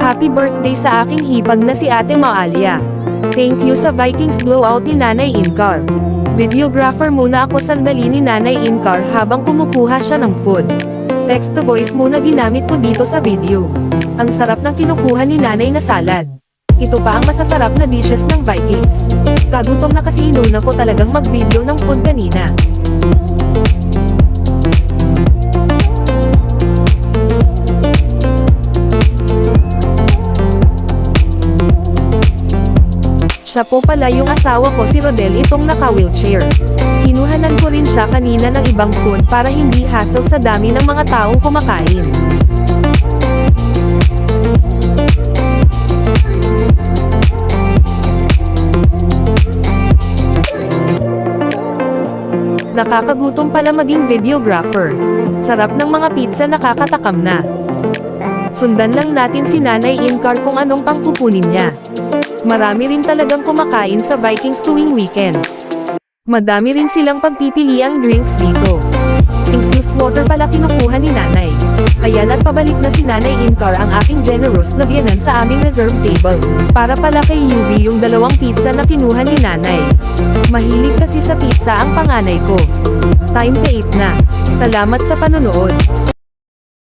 Happy birthday sa aking hipag na si Ate Maalia. Thank you sa Vikings blowout ni Nanay Incar. Videographer muna ako sandali ni Nanay Incar habang kumukuha siya ng food. Text to voice muna ginamit ko dito sa video. Ang sarap ng kinukuha ni Nanay na salad. Ito pa ang masasarap na dishes ng Vikings. Kagutom na kasi inuna ko talagang mag-video ng food kanina. Siya po pala yung asawa ko si Rodel, itong naka-wheelchair. Kinuhanan ko rin siya kanina ng ibang food para hindi hassle sa dami ng mga taong kumakain. Nakakagutom pala maging videographer. Sarap ng mga pizza, nakakatakam na. Sundan lang natin si Nanay Incar kung anong pangkukunin niya. Marami rin talagang kumakain sa Vikings tuwing weekends. Madami rin silang pagpipiliang drinks dito. Infused water pala kinukuha ni Nanay. Ayan, at pabalik na si Nanay Incar ang aking generous na biyanan sa aming reserve table. Para pala kay Yuri yung dalawang pizza na kinuha ni Nanay. Mahilig kasi sa pizza ang panganay ko. Time to eat na. Salamat sa panonood.